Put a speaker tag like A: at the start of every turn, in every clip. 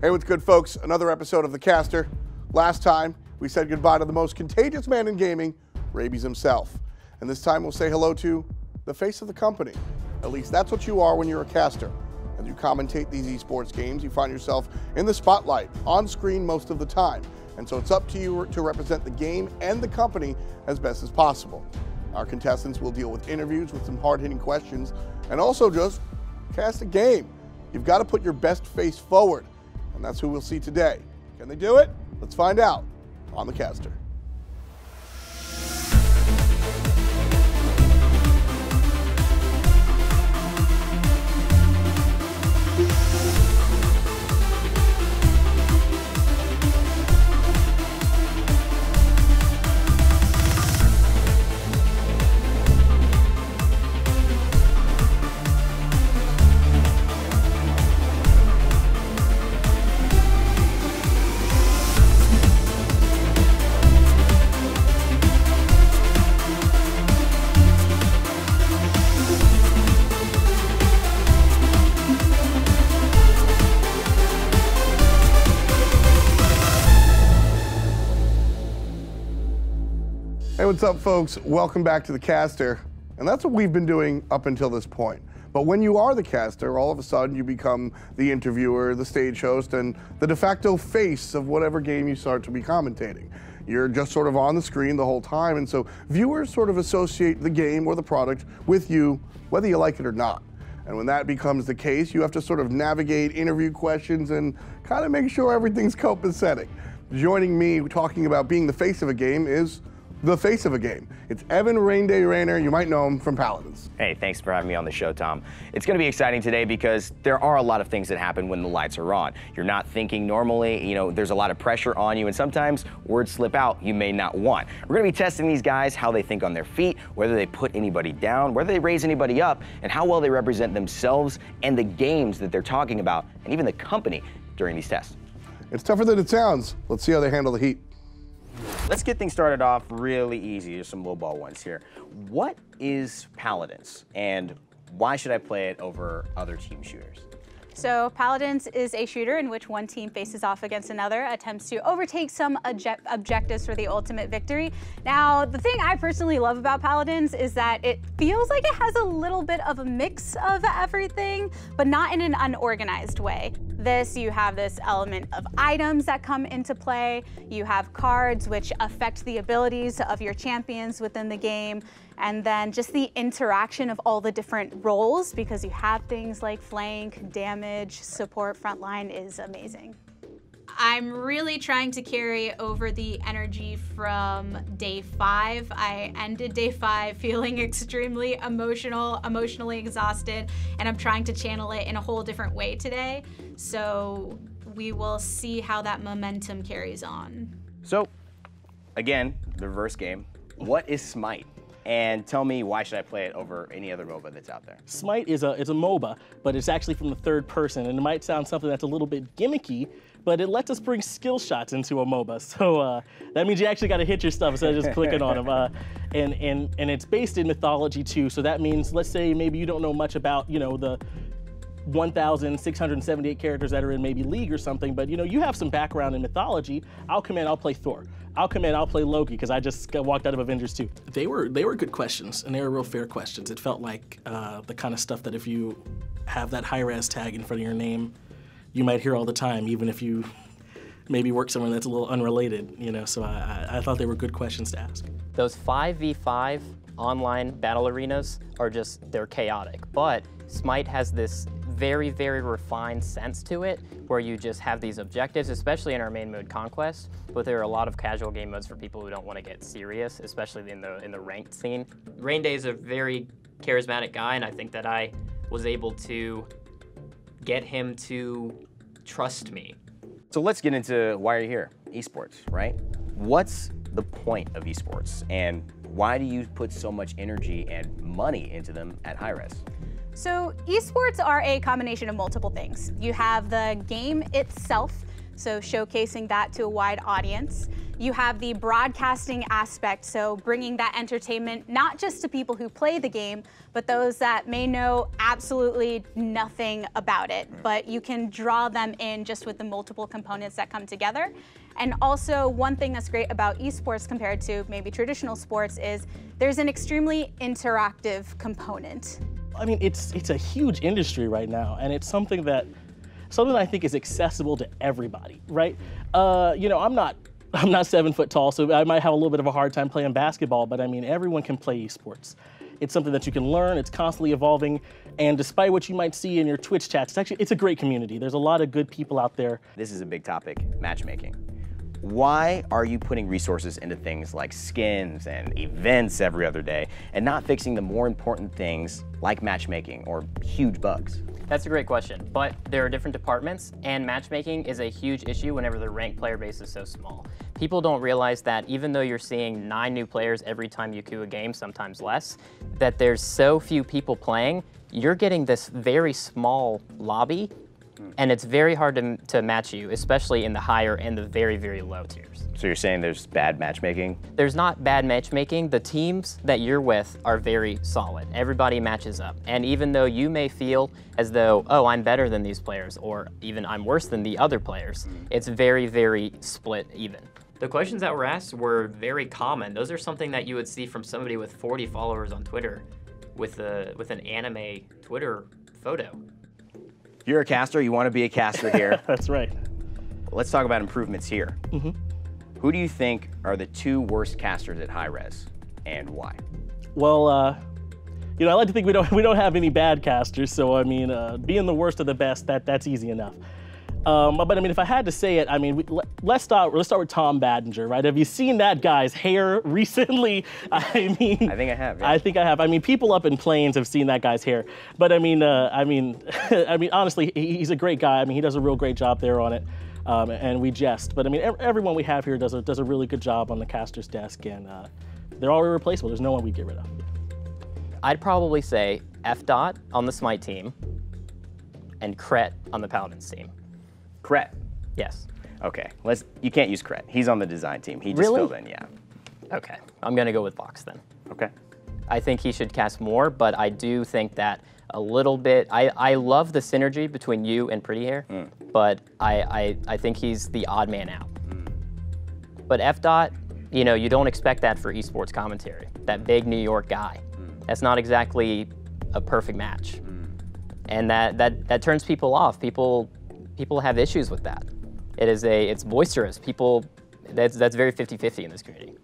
A: Hey, what's good, folks? Another episode of The Caster. Last time, we said goodbye to the most contagious man in gaming, Rabies himself. And this time, we'll say hello to the face of the company. At least that's what you are when you're a caster. As you commentate these esports games, you find yourself in the spotlight, on screen most of the time. And so it's up to you to represent the game and the company as best as possible. Our contestants will deal with interviews with some hard-hitting questions and also just cast a game. You've got to put your best face forward. And that's who we'll see today. Can they do it? Let's find out on The Caster. Hey, what's up, folks? Welcome back to The Caster. And that's what we've been doing up until this point. But when you are the caster, all of a sudden you become the interviewer, the stage host, and the de facto face of whatever game you start to be commentating. You're just sort of on the screen the whole time, and so viewers sort of associate the game or the product with you, whether you like it or not. And when that becomes the case, you have to sort of navigate interview questions and kind of make sure everything's copacetic. Joining me talking about being the face of a game is the face of a game. It's Evan Raine. You might know him from Paladins.
B: Hey, thanks for having me on the show, Tom. It's going to be exciting today because there are a lot of things that happen when the lights are on. You're not thinking normally, there's a lot of pressure on you, and sometimes words slip out you may not want. We're going to be testing these guys, how they think on their feet, whether they put anybody down, whether they raise anybody up, and how well they represent themselves and the games that they're talking about, and even the company during these tests.
A: It's tougher than it sounds. Let's see how they handle the heat.
B: Let's get things started off really easy. Just some lowball ones here. What is Paladins, and why should I play it over other team shooters?
C: So Paladins is a shooter in which one team faces off against another, attempts to overtake some objectives for the ultimate victory. Now, the thing I personally love about Paladins is that it feels like it has a little bit of a mix of everything, but not in an unorganized way. You have this element of items that come into play. You have cards which affect the abilities of your champions within the game. And then just the interaction of all the different roles, because you have things like flank, damage, support, frontline is amazing. I'm really trying to carry over the energy from day 5. I ended day 5 feeling extremely emotionally exhausted, and I'm trying to channel it in a whole different way today. So we will see how that momentum carries on. So, again, the reverse game. What is Smite? And tell me, why should I play it over any other MOBA that's out there?
D: Smite is a MOBA, but it's actually from the third person, and it might sound something that's a little bit gimmicky, but it lets us bring skill shots into a MOBA. So that means you actually got to hit your stuff instead of just clicking on them. And it's based in mythology too. So that means, let's say maybe you don't know much about, the 1,678 characters that are in maybe League or something, but you have some background in mythology. I'll come in, I'll play Thor. I'll come in, I'll play Loki, because I just walked out of Avengers 2. They were good questions, and they were real fair questions. It felt like the kind of stuff that if you have that Hi-Rez tag in front of your name, you might hear all the time, even if you maybe work somewhere that's a little unrelated, so I thought they were good questions to ask.
E: Those 5v5 online battle arenas they're chaotic, but Smite has this very, very refined sense to it, where you just have these objectives, especially in our main mode Conquest, but there are a lot of casual game modes for people who don't want to get serious, especially in the ranked scene. Raine is a very charismatic guy, and I think that I was able to get him to trust me.
B: So let's get into why you're here. Esports, right? What's the point of esports, and why do you put so much energy and money into them at Hi-Rez?
C: So esports are a combination of multiple things. You have the game itself, so showcasing that to a wide audience. You have the broadcasting aspect, so bringing that entertainment not just to people who play the game, but those that may know absolutely nothing about it, but you can draw them in just with the multiple components that come together. And also, one thing that's great about esports compared to maybe traditional sports is there's an extremely interactive component.
D: I mean, it's a huge industry right now, and it's something that I think is accessible to everybody, right? You know, I'm not 7 foot tall, so I might have a little bit of a hard time playing basketball, but I mean, everyone can play esports. It's something that you can learn, it's constantly evolving, and despite what you might see in your Twitch chats, it's a great community. There's a lot of good people out there.
B: This is a big topic, matchmaking. Why are you putting resources into things like skins and events every other day and not fixing the more important things like matchmaking or huge bugs?
E: That's a great question, but there are different departments, and matchmaking is a huge issue whenever the ranked player base is so small. People don't realize that even though you're seeing 9 new players every time you queue a game, sometimes less, that there's so few people playing, you're getting this very small lobby, and it's very hard to match you, especially in the higher and the very, very low tiers.
B: So you're saying there's bad matchmaking?
E: There's not bad matchmaking. The teams that you're with are very solid. Everybody matches up. And even though you may feel as though, oh, I'm better than these players, or even I'm worse than the other players, it's very, very split even. The questions that were asked were very common. Those are something that you would see from somebody with 40 followers on Twitter with an anime Twitter photo.
B: You're a caster, you want to be a caster here.
D: That's right.
B: Let's talk about improvements here. Who do you think are the 2 worst casters at Hi-Rez, and why?
D: Well, you know, I like to think we don't have any bad casters, so I mean, being the worst of the best, that's easy enough. But I mean, if I had to say it, I mean, let's start with Tom Baddinger, right? Have you seen that guy's hair recently? I mean,
B: I think I have. Yeah.
D: I think I have. I mean, people up in Plains have seen that guy's hair. But I mean, I mean, honestly, he's a great guy. I mean, he does a real great job there on it, and we jest. But I mean, everyone we have here does a really good job on the caster's desk, and they're all irreplaceable. There's no one we get rid of.
E: I'd probably say F. on the Smite team and Kret on the Paladins team.
B: Kret.
E: Yes.
B: Okay, you can't use Kret. He's on the design team. He just
E: Really?
B: filled in, yeah.
E: Okay, I'm gonna go with Vox then.
B: Okay.
E: I think he should cast more, but I do think that a little bit, I love the synergy between you and Pretty Hair, but I think he's the odd man out. But F. You know, you don't expect that for esports commentary. That big New York guy. That's not exactly a perfect match. And that turns people off. People have issues with that. It's boisterous. That's very 50-50 in this community.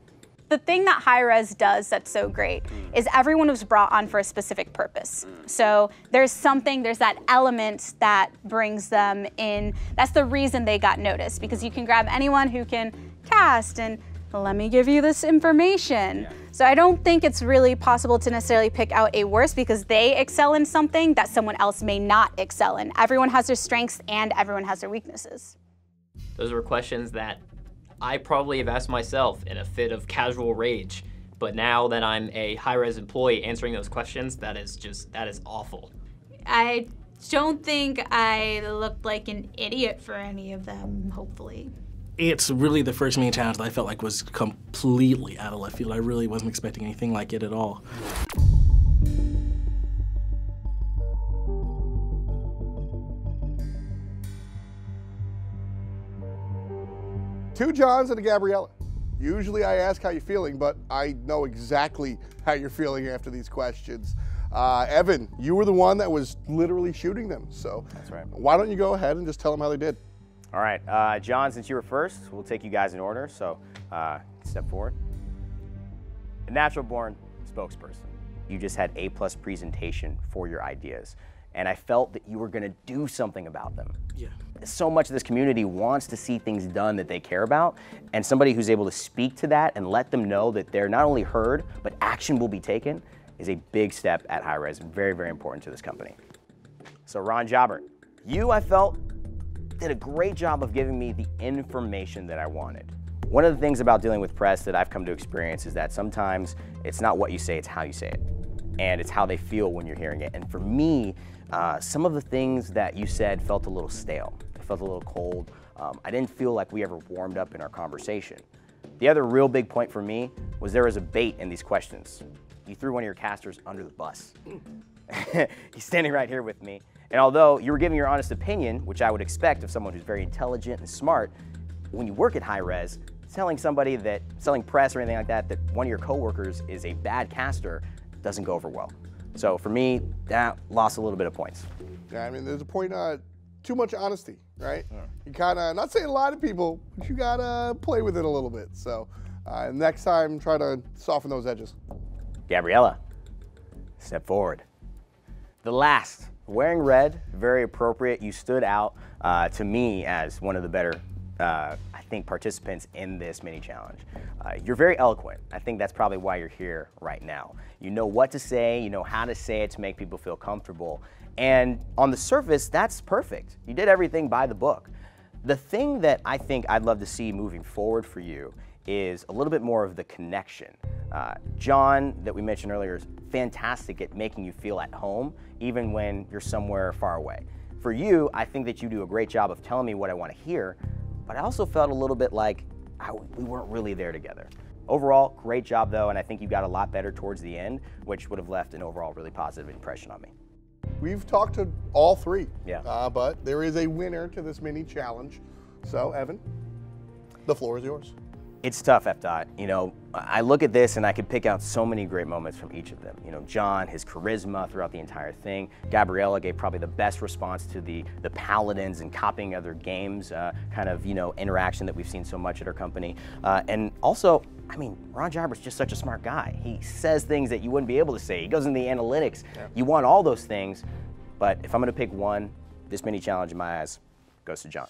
C: The thing that Hi-Rez does that's so great is everyone was brought on for a specific purpose. So there's that element that brings them in. That's the reason they got noticed, because you can grab anyone who can cast and let me give you this information. So I don't think it's really possible to necessarily pick out a worse, because they excel in something that someone else may not excel in. Everyone has their strengths and everyone has their weaknesses.
E: Those were questions that I probably have asked myself in a fit of casual rage. But now that I'm a Hi-Rez employee answering those questions, that is awful.
F: I don't think I looked like an idiot for any of them, hopefully.
D: It's really the first main challenge that I felt like was completely out of left field. I really wasn't expecting anything like it at all.
A: Two Johns and a Gabriella. Usually I ask how you're feeling, but I know exactly how you're feeling after these questions. Evan, you were the one that was literally shooting them, so
B: That's right.
A: why don't you go ahead and just tell them how they did?
B: All right, John, since you were first, we'll take you guys in order, so step forward. A natural-born spokesperson. You just had A+ presentation for your ideas, and I felt that you were gonna do something about them.
D: Yeah.
B: So much of this community wants to see things done that they care about, and somebody who's able to speak to that and let them know that they're not only heard, but action will be taken is a big step at Hi-Rez, very, very important to this company. So Ron Jobbert, you, I felt, did a great job of giving me the information that I wanted. One of the things about dealing with press that I've come to experience is that sometimes it's not what you say, it's how you say it. And it's how they feel when you're hearing it. And for me, some of the things that you said felt a little stale. It felt a little cold. I didn't feel like we ever warmed up in our conversation. The other real big point for me was there was a bait in these questions. You threw one of your casters under the bus. He's standing right here with me. And although you were giving your honest opinion, which I would expect of someone who's very intelligent and smart, when you work at Hi-Rez, telling somebody that, selling press or anything like that, that one of your coworkers is a bad caster doesn't go over well. So for me, that lost a little bit of points.
A: Yeah, I mean, there's a point, too much honesty, right? Yeah. You kind of, not saying a lot of people, but you gotta play with it a little bit. So next time, try to soften those edges.
B: Gabriella, step forward. The last, wearing red, very appropriate. You stood out to me as one of the better, I think, participants in this mini challenge. You're very eloquent. I think that's probably why you're here right now. You know what to say, you know how to say it to make people feel comfortable. And on the surface, that's perfect. You did everything by the book. The thing that I think I'd love to see moving forward for you is a little bit more of the connection. John, that we mentioned earlier, is fantastic at making you feel at home, even when you're somewhere far away. For you, I think that you do a great job of telling me what I want to hear, but I also felt a little bit like we weren't really there together. Overall, great job though, and I think you got a lot better towards the end, which would have left an overall really positive impression on me.
A: We've talked to all three,
B: yeah.
A: But there is a winner to this mini challenge. So, Evan, the floor is yours.
B: It's tough, F-Dot. You know, I look at this and I could pick out so many great moments from each of them. You know, John, his charisma throughout the entire thing. Gabriella gave probably the best response to the Paladins and copying other games, kind of, you know, interaction that we've seen so much at our company. And also, I mean, Ron Jarber's just such a smart guy. He says things that you wouldn't be able to say. He goes into the analytics. Yeah. You want all those things, but if I'm gonna pick one, this mini challenge in my eyes goes to John.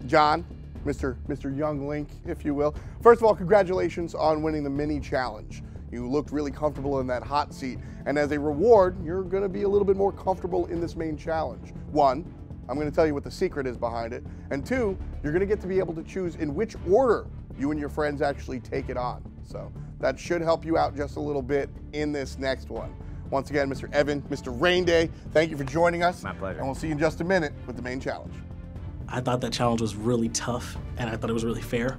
A: John, Mr. Young Link, if you will. First of all, congratulations on winning the mini challenge. You looked really comfortable in that hot seat, and as a reward, you're gonna be a little bit more comfortable in this main challenge. One, I'm gonna tell you what the secret is behind it, and two, you're gonna get to be able to choose in which order you and your friends actually take it on. So that should help you out just a little bit in this next one. Once again, Mr. Evan, Mr. Raine Day, thank you for joining us.
B: My pleasure.
A: And we'll see you in just a minute with the main challenge.
D: I thought that challenge was really tough, and I thought it was really fair.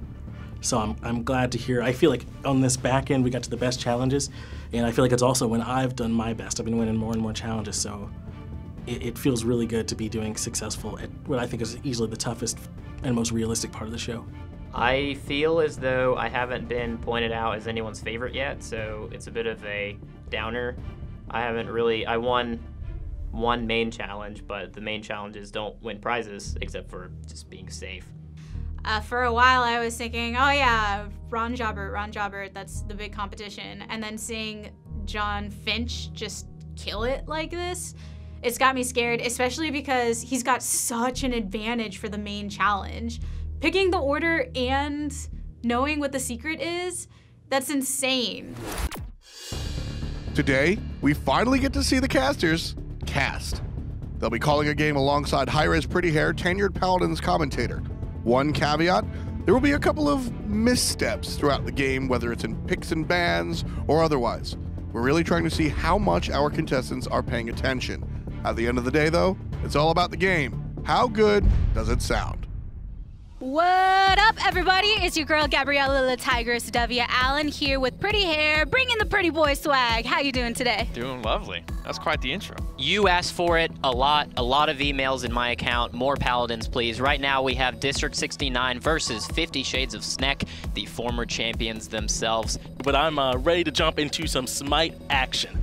D: So I'm glad to hear. I feel like on this back end, we got to the best challenges, and I feel like it's also when I've done my best. I've been winning more and more challenges, so it feels really good to be doing successful at what I think is easily the toughest and most realistic part of the show.
E: I feel as though I haven't been pointed out as anyone's favorite yet, so it's a bit of a downer. I won one main challenge, but the main challenges don't win prizes except for just being safe.
F: For a while I was thinking, oh yeah, Ron Jobbert, that's the big competition. And then seeing John Finch just kill it like this, it's got me scared, especially because he's got such an advantage for the main challenge. Picking the order and knowing what the secret is, that's insane.
A: Today, we finally get to see the casters cast. They'll be calling a game alongside Hi-Rez Pretty Hair, tenured Paladins commentator. One caveat, there will be a couple of missteps throughout the game, whether it's in picks and bans or otherwise. We're really trying to see how much our contestants are paying attention. At the end of the day though, it's all about the game. How good does it sound?
C: What up, everybody? It's your girl, Gabriella the Tigress W. Allen here with Pretty Hair, bringing the pretty boy swag. How you doing today?
G: Doing lovely. That's quite the intro.
E: You asked for it a lot of emails in my account. More Paladins, please. Right now we have District 69 versus 50 Shades of Sneck, the former champions themselves.
D: But I'm ready to jump into some Smite action.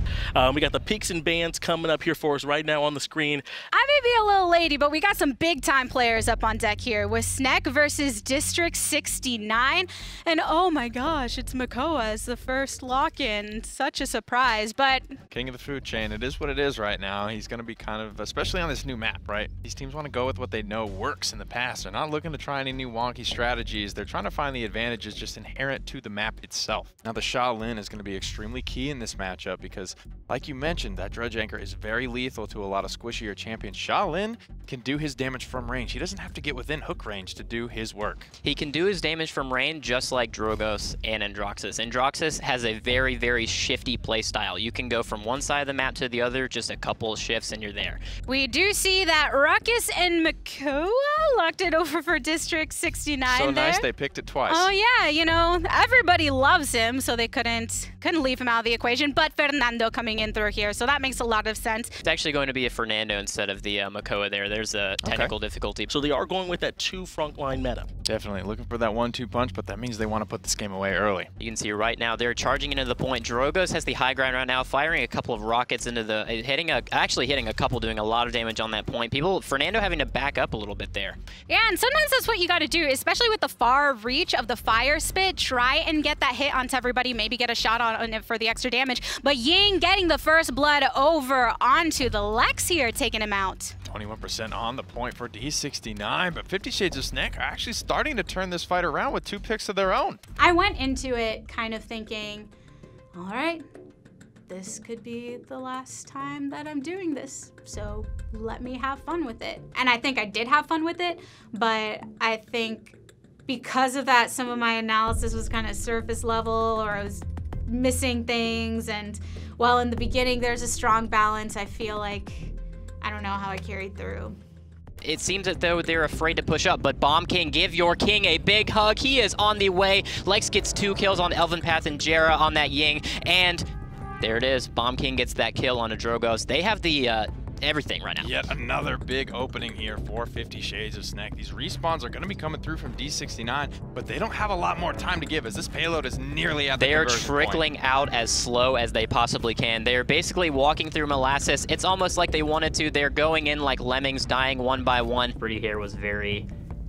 D: We got the picks and bans coming up here for us right now on the screen.
C: I may be a little lady, but we got some big time players up on deck here with Sneck versus District 69. And oh my gosh, it's Makoa as the first lock-in. Such a surprise, but
G: King of the food chain, it is what it is right now. He's going to be kind of, especially on this new map, right? These teams want to go with what they know works in the past. They're not looking to try any new wonky strategies. They're trying to find the advantages just inherent to the map itself. Now, the Shaolin is going to be extremely key in this matchup because, like you mentioned, that Dredge Anchor is very lethal to a lot of squishier champions. Shaolin can do his damage from range. He doesn't have to get within hook range to do his work.
E: He can do his damage from range just like Drogoz and Androxus. Androxus has a very, very shifty playstyle. You can go from one side of the map to the other, just a couple of shifts and you're there.
C: we do see that Ruckus and Makoa locked it over for District 69
G: So
C: there.
G: nice, they picked it twice.
C: Oh yeah, you know, everybody loves him, so they couldn't leave him out of the equation. But Fernando coming in through here, so that makes a lot of sense.
E: It's actually going to be a Fernando instead of the Makoa there. There's a technical difficulty.
D: So they are going with that 2 frontline meta.
G: Definitely looking for that 1-2 punch, but that means they want to put this game away early.
E: You can see right now they're charging into the point. Drogos has the high ground right now, firing a couple of rockets into the, actually hitting a couple, doing a lot of damage on that point. Fernando having to back up a little bit there.
C: Yeah, and sometimes that's what you got to do, especially with the far reach of the fire spit. Try and get that hit onto everybody, maybe get a shot on it for the extra damage. But Ying getting the first blood over onto the Lex here, taking him out.
G: 21% on the point for D69, but 50 Shades of Snake are actually starting to turn this fight around with 2 picks of their own.
F: I went into it kind of thinking, all right, this could be the last time that I'm doing this, so let me have fun with it. And I think I did have fun with it, but I think because of that, some of my analysis was kind of surface level, or I was missing things, and while in the beginning there's a strong balance, I feel like I don't know how I carried through.
E: It seems as though they're afraid to push up, but Bomb King, give your king a big hug. He is on the way. Lex gets 2 kills on Elven Path and Jera on that Ying, and there it is. Bomb King gets that kill on a Drogos. They have the everything right now.
G: Yet another big opening here for 50 Shades of Snake. These respawns are going to be coming through from D69, but they don't have a lot more time to give as this payload is nearly at the conversion point.
E: They are trickling out as slow as they possibly can. They're basically walking through molasses. It's almost like they wanted to. They're going in like lemmings, dying one by one. Brady here was very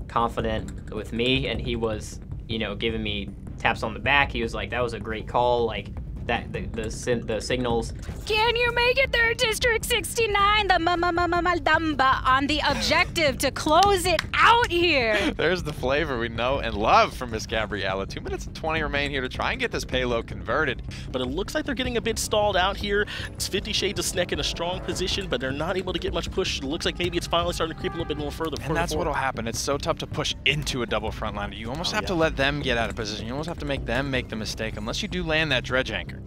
E: confident with me, and he was, you know, giving me taps on the back. He was like, that was a great call. Like, that the signals.
C: Can you make it there, District 69? The Maldamba on the objective to close it out here.
G: There's the flavor we know and love from Miss Gabriella. 2 minutes and 20 remain here to try and get this payload converted.
D: But it looks like they're getting a bit stalled out here. It's 50 Shades of Snake in a strong position, but they're not able to get much push. It looks like maybe it's finally starting to creep a little bit more further.
G: And that's what'll happen. It's so tough to push into a double frontliner. You almost have to let them get out of position. You almost have to make them make the mistake unless you do land that dredge anchor.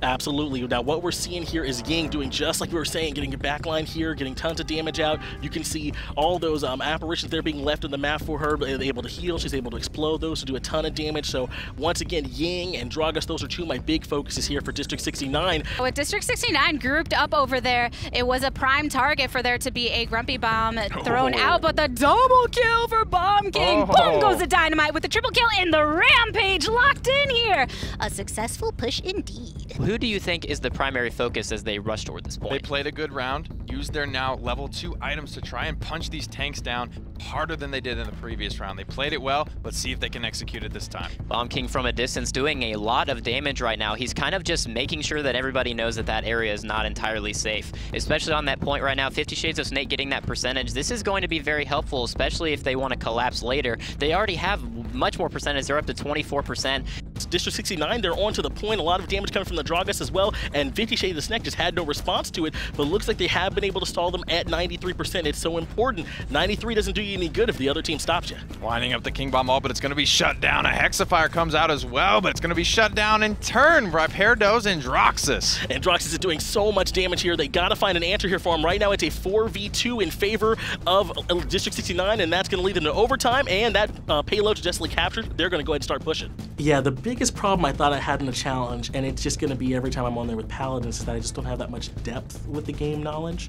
D: Absolutely. Now what we're seeing here is Ying doing just like we were saying, getting a backline here, getting tons of damage out. You can see all those apparitions there being left on the map for her, able to heal. She's able to explode those to do a ton of damage. So once again, Ying and Drogos, those are 2 of my big focuses here for District 69.
C: With District 69 grouped up over there, it was a prime target for there to be a Grumpy Bomb thrown out, but the double kill for Bomb King. Boom goes the dynamite with the triple kill and the rampage locked in here. A successful push indeed.
E: Who do you think is the primary focus as they rush toward this point?
G: They played a good round, used their now level 2 items to try and punch these tanks down harder than they did in the previous round. They played it well. Let's see if they can execute it this time.
E: Bomb King from a distance doing a lot of damage right now. He's kind of just making sure that everybody knows that that area is not entirely safe, especially on that point right now. 50 Shades of Snake getting that percentage. This is going to be very helpful, especially if they want to collapse later. They already have much more percentage. They're up to 24%.
D: District 69, they're on to the point. A lot of damage coming from the Drogos as well, and 50 Shades of Snake just had no response to it, but it looks like they have been able to stall them at 93%. It's so important. 93 doesn't do you any good if the other team stops you.
G: Winding up the King Bomb ult, but it's going to be shut down. A Hexafire comes out as well, but it's going to be shut down in turn by Perdos and Droxus.
D: And Droxus is doing so much damage here. They got to find an answer here for him. Right now, it's a 4v2 in favor of District 69, and that's going to lead them to overtime, and that payload successfully captured. They're going to go ahead and start pushing. Yeah, the biggest problem I thought I had in the challenge, and it's just going to be every time I'm on there with Paladins, is that I just don't have that much depth with the game knowledge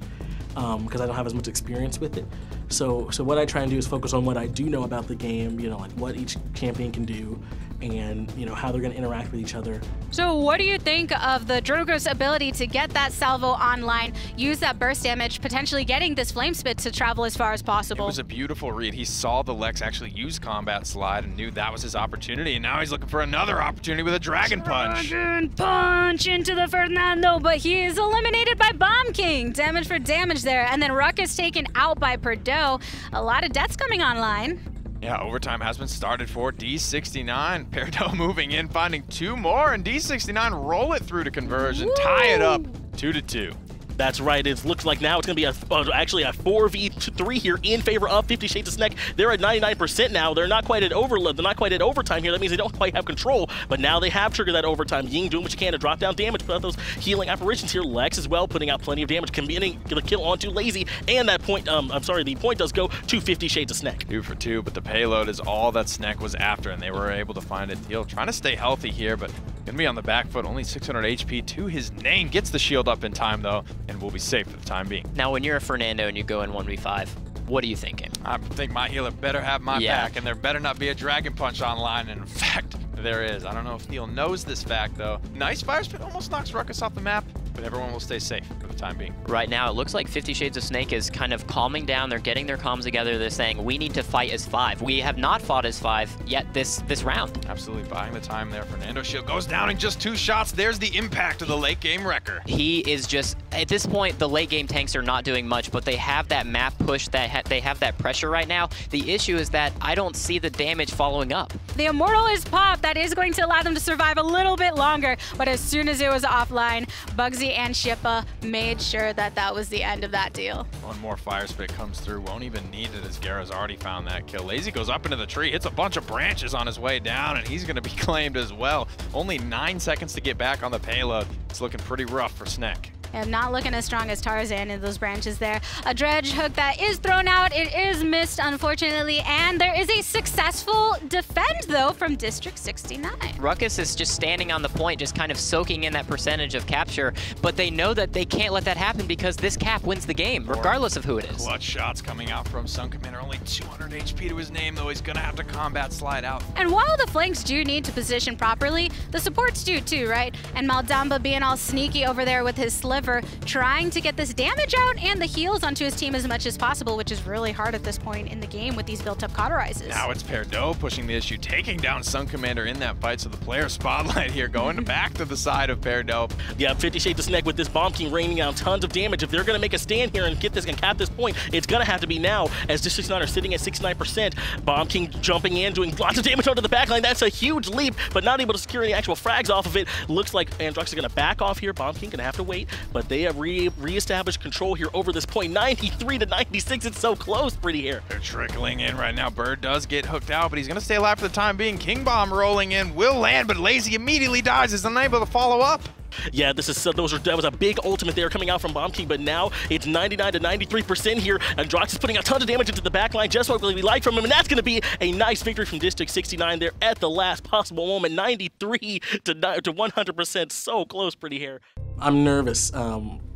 D: because I don't have as much experience with it. So what I try and do is focus on what I do know about the game, you know, like what each champion can do and, you know, how they're going to interact with each other.
C: So what do you think of the Drogos' ability to get that salvo online, use that burst damage, potentially getting this flame spit to travel as far as possible?
G: It was a beautiful read. He saw the Lex actually use combat slide and knew that was his opportunity, and now he's looking for another opportunity with a Dragon Punch.
C: Dragon Punch into the Fernando, but he is eliminated by Bomb King. Damage for damage there, and then Ruckus taken out by Perdo. A lot of deaths coming online.
G: Yeah, overtime has been started for D69. Perdo moving in, finding 2 more, and D69 roll it through to conversion, tie it up 2-2.
D: That's right. It looks like now it's going to be actually a 4v3 here in favor of 50 Shades of Sneck. They're at 99% now. They're not quite at overload. They're not quite at overtime here. That means they don't quite have control, but now they have triggered that overtime. Ying doing what you can to drop down damage, put out those healing apparitions here. Lex as well, putting out plenty of damage, committing the kill onto Lazy, and that point, the point does go to 50 Shades of Sneck.
G: 2 for 2, but the payload is all that Sneck was after, and they were able to find a deal. Trying to stay healthy here, but gonna be on the back foot. Only 600 HP to his name. Gets the shield up in time, though, and will be safe for the time being.
E: Now, when you're a Fernando and you go in 1v5, what are you thinking?
G: I think my healer better have my back, and there better not be a Dragon Punch online, and in fact, there is. I don't know if Neil knows this fact, though. Nice Fire Spit almost knocks Ruckus off the map, but everyone will stay safe for the time being.
E: Right now, it looks like 50 Shades of Snake is kind of calming down. They're getting their comms together. They're saying, we need to fight as 5. We have not fought as 5 yet this round.
G: Absolutely buying the time there. Fernando shield goes down in just 2 shots. There's the impact of the late game wrecker.
E: He is just, at this point, the late game tanks are not doing much, but they have that map push, they have that pressure right now. The issue is that I don't see the damage following up.
C: The Immortal is popped. That is going to allow them to survive a little bit longer, but as soon as it was offline, Bugsy and Shippa made sure that that was the end of that deal.
G: One more Fire Spit comes through. Won't even need it as Gara's already found that kill. Lazy goes up into the tree, hits a bunch of branches on his way down, and he's going to be claimed as well. Only 9 seconds to get back on the payload. It's looking pretty rough for Sneck.
C: And not looking as strong as Tarzan in those branches there. A dredge hook that is thrown out. It is missed, unfortunately, and there is a successful defend, though, from District 69.
E: Ruckus is just standing on the point, just kind of soaking in that percentage of capture, but they know that they can't let that happen because this cap wins the game, regardless of who it is.
G: Clutch shots coming out from Sun Commander. Only 200 HP to his name, though. He's going to have to combat slide out.
C: And while the flanks do need to position properly, the supports do too, right? And Maldamba being all sneaky over there with his sliver, trying to get this damage out and the heals onto his team as much as possible, which is really hard at this point in the game with these built-up cauterizes.
G: Now it's Perdo pushing the issue, taking down Sun Commander in that fight, so the player spotlight here going back to the side of Perdo.
D: Yeah, 50 Shades of Snake with this Bomb King raining down tons of damage. If they're going to make a stand here and get this and cap this point, it's going to have to be now, as District 69 are sitting at 69%. Bomb King jumping in, doing lots of damage onto the backline. That's a huge leap, but not able to secure any actual frags off of it. Looks like Androx is going to back off here. Bomb King going to have to wait, but they have re-established control here over this point. 93 to 96, it's so close, Pretty Hair.
G: They're trickling in right now. Bird does get hooked out, but he's going to stay alive for the time being. King Bomb rolling in, will land, but Lazy immediately dies, is unable to follow up.
D: Yeah, that was a big ultimate there coming out from Bomb King, but now it's 99 to 93% here. Androx is putting a ton of damage into the backline, just what we like from him, and that's going to be a nice victory from District 69 there at the last possible moment. 93 to 100%, so close, Pretty Hair. I'm nervous.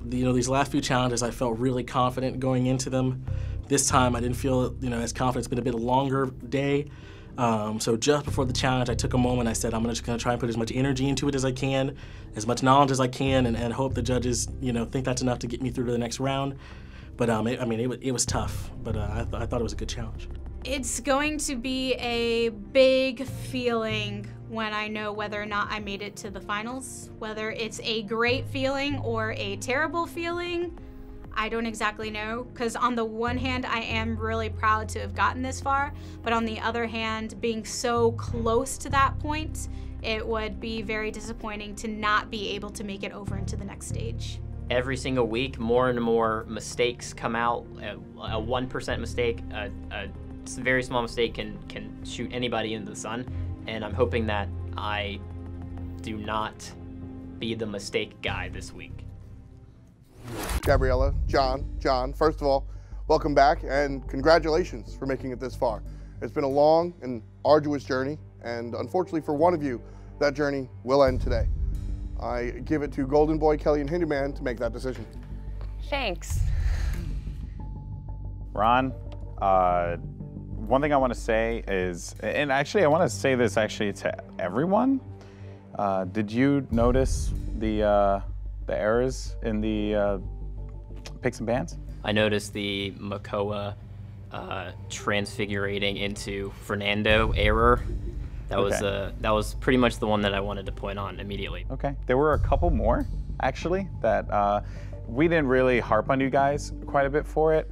D: These last few challenges, I felt really confident going into them. This time, I didn't feel, as confident. It's been a bit longer day. So just before the challenge, I took a moment. I said, I'm just going to try and put as much energy into it as I can, as much knowledge as I can, and hope the judges, think that's enough to get me through to the next round. But it was tough, but I thought it was a good challenge.
F: It's going to be a big feeling when I know whether or not I made it to the finals. Whether it's a great feeling or a terrible feeling, I don't exactly know, because on the one hand, I am really proud to have gotten this far, but on the other hand, being so close to that point, it would be very disappointing to not be able to make it over into the next stage.
E: Every single week, more and more mistakes come out. A 1% mistake, a very small mistake can shoot anybody into the sun, and I'm hoping that I do not be the mistake guy this week.
A: Gabriella, John, first of all, welcome back and congratulations for making it this far. It's been a long and arduous journey, and unfortunately for one of you, that journey will end today. I give it to Golden Boy, Kelly, and Hinduman to make that decision.
H: Thanks.
I: Ron, one thing I want to say is, and actually I want to say this to everyone. Did you notice the errors in the picks and bans?
E: I noticed the Makoa transfigurating into Fernando error. That was pretty much the one that I wanted to point on immediately.
I: Okay, there were a couple more actually that we didn't really harp on you guys quite a bit for it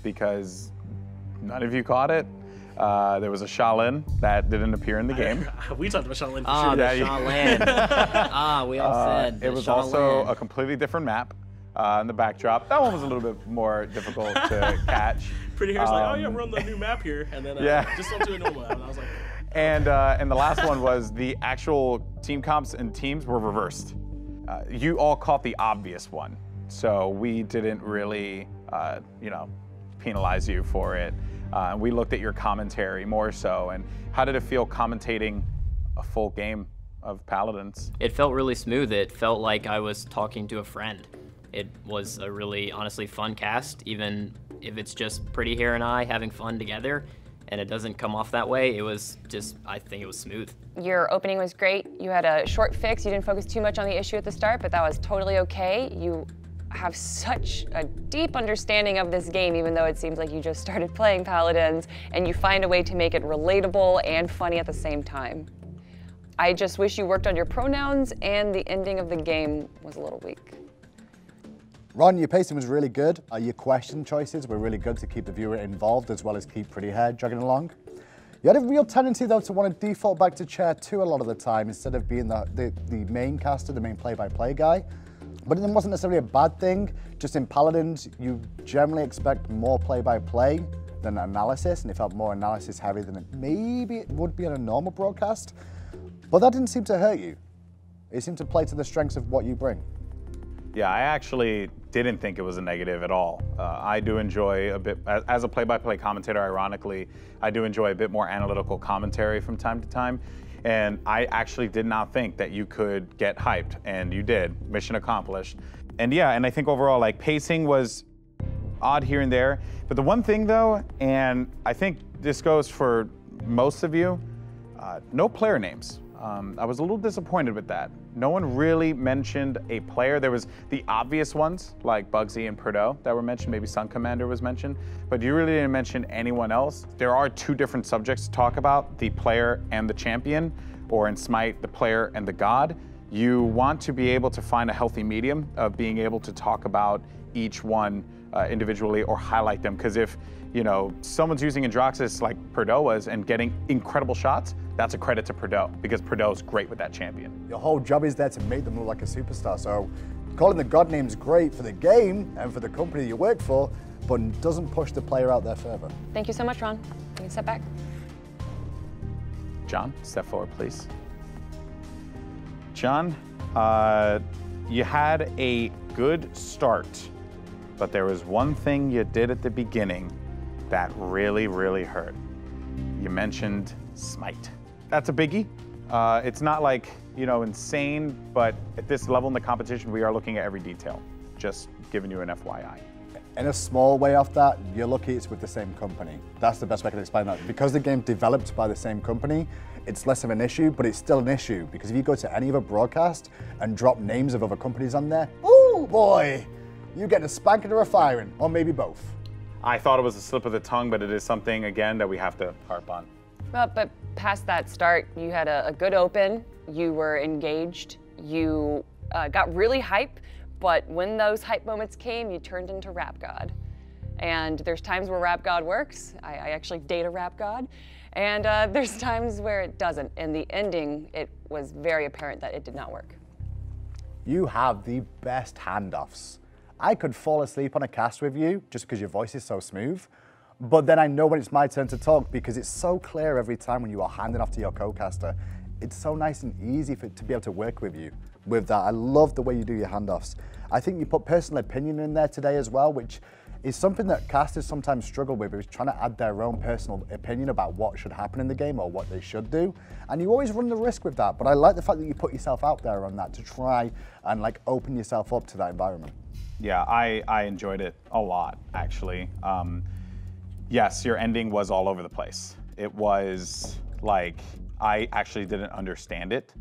I: because none of you caught it. There was a Shaolin that didn't appear in the game.
D: We talked about Shaolin for sure.
E: The Shaolin. We all said
I: it was also a completely different map. in the backdrop. That one was a little bit more difficult to catch.
D: Pretty Hair's like, oh yeah, we're on the new map here, and then just went to a normal map, and I was like.
I: And the last one was the actual team comps and teams were reversed. You all caught the obvious one, so we didn't really, penalize you for it. We looked at your commentary more so. And how did it feel commentating a full game of Paladins?
E: It felt really smooth. It felt like I was talking to a friend. It was a really, honestly, fun cast, even if it's just Pretty Hair and I having fun together, and it doesn't come off that way. It was just, I think it was smooth.
H: Your opening was great. You had a short fix. You didn't focus too much on the issue at the start, but that was totally okay. You have such a deep understanding of this game, even though it seems like you just started playing Paladins, and you find a way to make it relatable and funny at the same time. I just wish you worked on your pronouns, and the ending of the game was a little weak.
J: Ron, your pacing was really good. Your question choices were really good to keep the viewer involved as well as keep Pretty Hair jogging along. You had a real tendency though to want to default back to chair 2 a lot of the time instead of being the main caster, the main play-by-play guy. But it wasn't necessarily a bad thing. Just in Paladins, you generally expect more play-by-play than analysis, and it felt more analysis heavy than maybe it would be on a normal broadcast. But that didn't seem to hurt you. It seemed to play to the strengths of what you bring.
I: Yeah, I actually didn't think it was a negative at all. I do enjoy a bit, as a play-by-play commentator, ironically, I do enjoy a bit more analytical commentary from time to time. And I actually did not think that you could get hyped, and you did. Mission accomplished. And yeah, and I think overall, like, pacing was odd here and there. But the one thing though, and I think this goes for most of you, no player names. I was a little disappointed with that. No one really mentioned a player. There was the obvious ones, like Bugsy and Perdo, that were mentioned. Maybe Sun Commander was mentioned, but you really didn't mention anyone else. There are 2 different subjects to talk about, the player and the champion, or in Smite, the player and the god. You want to be able to find a healthy medium of being able to talk about each one individually or highlight them, because if someone's using Androxus like Perdo was and getting incredible shots, that's a credit to Perdo, because Perdo's great with that champion.
J: Your whole job is there to make them look like a superstar, so calling the god name's great for the game and for the company you work for, but doesn't push the player out there further.
H: Thank you so much, Ron. You can step back.
I: John, step forward, please. John, you had a good start, but there was one thing you did at the beginning that really, really hurt. You mentioned Smite. That's a biggie. It's not like, insane, but at this level in the competition, we are looking at every detail. Just giving you an FYI.
J: In a small way off that, you're lucky it's with the same company. That's the best way I can explain that. Because the game's developed by the same company, it's less of an issue, but it's still an issue. Because if you go to any other broadcast and drop names of other companies on there, oh boy, you get a spanking or a firing, or maybe both.
I: I thought it was a slip of the tongue, but it is something, again, that we have to harp on.
H: Well, but past that start, you had a good open, you were engaged, you got really hype, but when those hype moments came, you turned into Rap God. And there's times where Rap God works. I actually date a Rap God. And there's times where it doesn't. In the ending, it was very apparent that it did not work.
J: You have the best handoffs. I could fall asleep on a cast with you just because your voice is so smooth. But then I know when it's my turn to talk because it's so clear every time when you are handing off to your co-caster. It's so nice and easy to be able to work with you with that. I love the way you do your handoffs. I think you put personal opinion in there today as well, which is something that casters sometimes struggle with, is trying to add their own personal opinion about what should happen in the game or what they should do. And you always run the risk with that, but I like the fact that you put yourself out there on that to try and open yourself up to that environment.
I: Yeah, I enjoyed it a lot, actually. Yes, your ending was all over the place. It was like, I actually didn't understand it,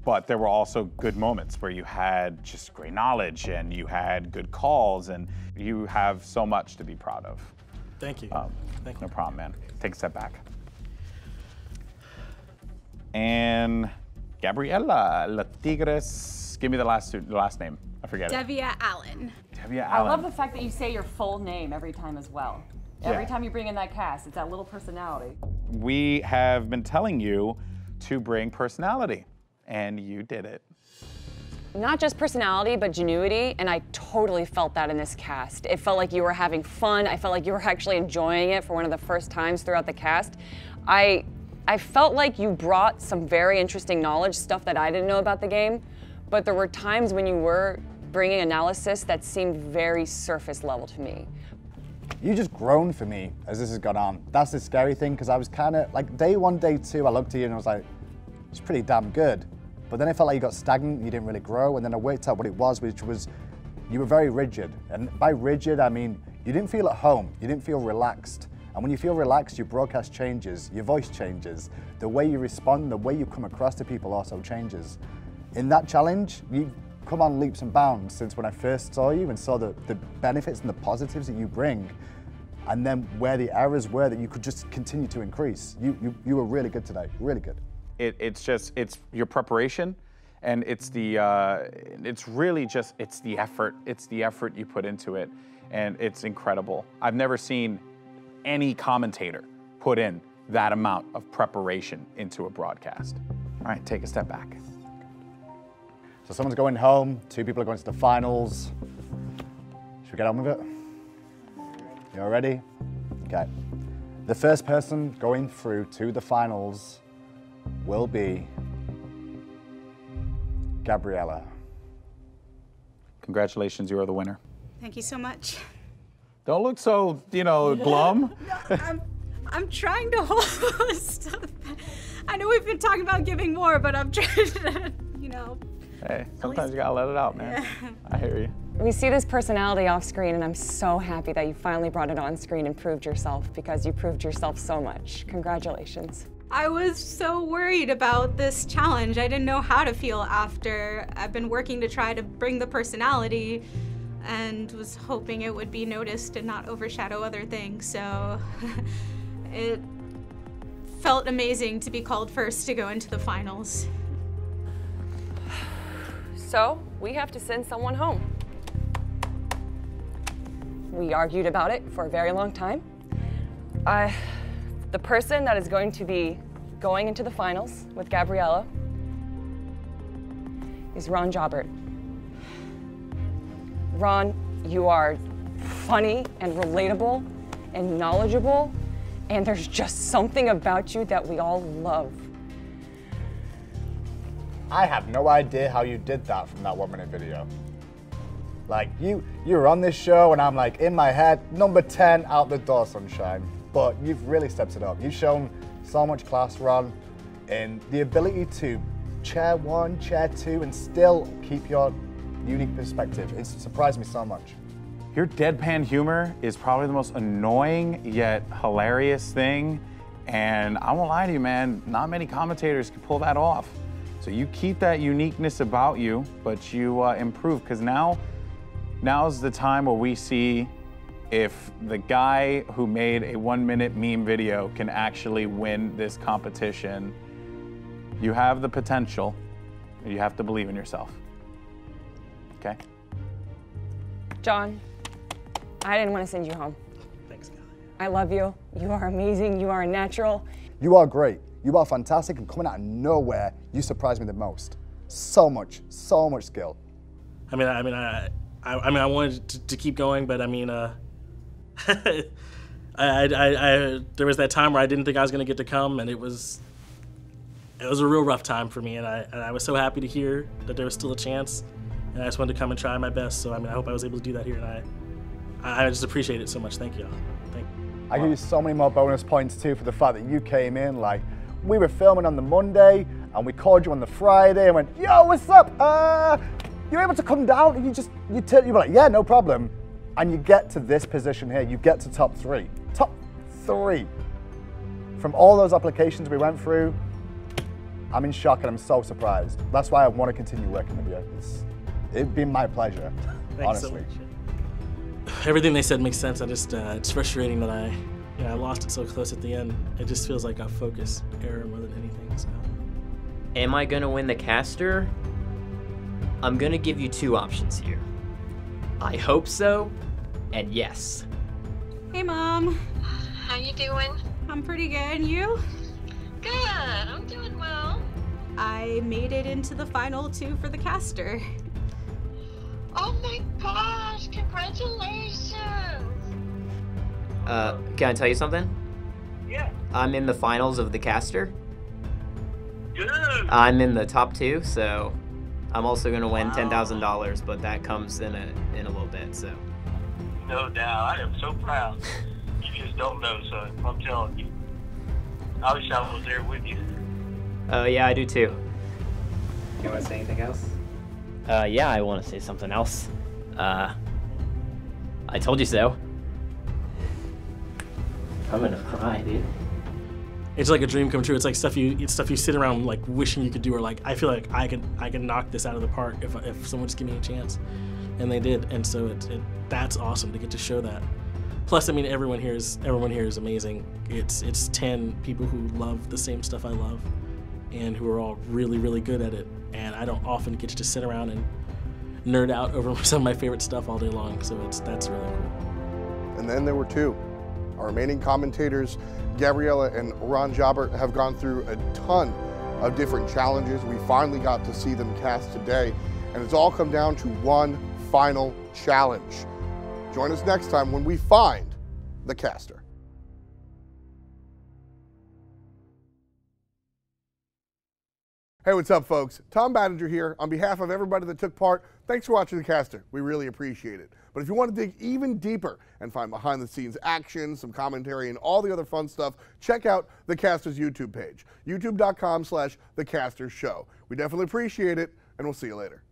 I: but there were also good moments where you had just great knowledge and you had good calls and you have so much to be proud of.
D: Thank you. Thank you.
I: No problem, man. Take a step back. And Gabriela La Tigres, give me the last name. I forget
F: Devia Allen.
I: Devia Allen.
K: I love the fact that you say your full name every time as well. Every
I: Yeah.
K: time you bring in that cast, it's that little personality.
I: We have been telling you to bring personality, and you did it.
H: not just personality, but genuity, and I totally felt that in this cast. It felt like you were having fun. I felt like you were actually enjoying it for one of the first times throughout the cast. I felt like you brought some very interesting knowledge, stuff that I didn't know about the game, but there were times when you were bringing analysis that seemed very surface level to me.
J: You just grown for me as this has gone on. That's the scary thing, because I was kind of, like day 1, day 2, I looked at you and I was like, it's pretty damn good. But then I felt like you got stagnant, you didn't really grow, and then I worked out what it was, which was, you were very rigid. And by rigid, I mean, you didn't feel at home, you didn't feel relaxed. And when you feel relaxed, your broadcast changes, your voice changes, the way you respond, the way you come across to people also changes. In that challenge, you've come on leaps and bounds since when I first saw you and saw the benefits and the positives that you bring, and then where the errors were that you could just continue to increase. You were really good today, really good.
I: It's your preparation, and it's really just the effort. It's the effort you put into it, and it's incredible. I've never seen any commentator put in that amount of preparation into a broadcast. All right, take a step back.
J: So someone's going home, 2 people are going to the finals. Should we get on with it? You all ready? Okay. The first person going through to the finals will be Gabriella.
I: Congratulations, you are the winner.
C: Thank you so much.
I: Don't look so, glum.
C: No, I'm trying to hold stuff. I know we've been talking about giving more, but I'm trying to,
I: Hey, sometimes you gotta let it out, man. Yeah. I hear you.
H: We see this personality off screen, and I'm so happy that you finally brought it on screen and proved yourself, because you proved yourself so much. Congratulations.
C: I was so worried about this challenge. I didn't know how to feel after. I've been working to try to bring the personality and was hoping it would be noticed and not overshadow other things. So it felt amazing to be called first to go into the finals.
H: So we have to send someone home. We argued about it for a very long time. The person that is going to be going into the finals with Gabriella is Ron Jobert. Ron, you are funny and relatable and knowledgeable, and there's just something about you that we all love.
J: I have no idea how you did that from that 1-minute video. Like, you were on this show and I'm like, in my head, number 10 out the door, sunshine. But you've really stepped it up. You've shown so much class, Ron, and the ability to chair 1, chair 2, and still keep your unique perspective. It's surprised me so much.
I: Your deadpan humor is probably the most annoying yet hilarious thing. And I won't lie to you, man, not many commentators can pull that off. So you keep that uniqueness about you, but you improve, because now's the time where we see if the guy who made a 1-minute meme video can actually win this competition. You have the potential, and you have to believe in yourself. Okay?
H: John, I didn't want to send you home.
D: Thanks, God.
H: I love you. You are amazing. You are a natural.
J: You are great. You are fantastic, and coming out of nowhere, you surprised me the most. So much skill.
D: I wanted to keep going, but there was that time where I didn't think I was going to get to come, and it was a real rough time for me, and I was so happy to hear that there was still a chance, and I just wanted to come and try my best. So I hope I was able to do that here, and I just appreciate it so much. Thank you. Thank you.
J: I give you so many more bonus points too for the fact that you came in. Like, we were filming on the Monday, and we called you on the Friday and went, yo, what's up? You're able to come down, and you were like, yeah, no problem. And you get to this position here, you get to top 3. Top 3. From all those applications we went through, I'm in shock and I'm so surprised. That's why I want to continue working with you. It'd been my pleasure, honestly.
D: Thanks so much. Everything they said makes sense. It's frustrating that I lost it so close at the end. It just feels like a focus error more than anything. So.
L: Am I gonna win the caster? I'm gonna give you 2 options here. I hope so, and yes.
C: Hey, Mom.
M: How you doing?
C: I'm pretty good. You?
M: Good. I'm doing well.
C: I made it into the final 2 for the caster.
M: Oh my gosh, congratulations!
L: Can I tell you something?
M: Yeah.
L: I'm in the finals of the caster.
M: Good.
L: I'm in the top 2, so I'm also gonna win $10,000, but that comes in a little bit. So.
M: No doubt. I am so proud. You just don't know, son. I'm telling you. I wish I was there with you.
L: Yeah, I do too. You want to say anything else? Yeah, I want to say something else. I told you so. I'm gonna cry, dude.
D: It's like a dream come true. It's like stuff you sit around like wishing you could do, or like I feel like I can knock this out of the park if someone just give me a chance, and they did. And so that's awesome to get to show that. Plus, I mean, everyone here is amazing. It's 10 people who love the same stuff I love, and who are all really, really good at it. And I don't often get to just sit around and nerd out over some of my favorite stuff all day long. So that's really cool.
A: And then there were 2. Our remaining commentators, Gabriella and Ron Jobber, have gone through a ton of different challenges. We finally got to see them cast today, and it's all come down to one final challenge. Join us next time when we find the caster. Hey, what's up, folks? Tom Battinger here. On behalf of everybody that took part, thanks for watching The Caster. We really appreciate it. But if you want to dig even deeper and find behind-the-scenes action, some commentary, and all the other fun stuff, check out The Caster's YouTube page, youtube.com/TheCasterShow. We definitely appreciate it, and we'll see you later.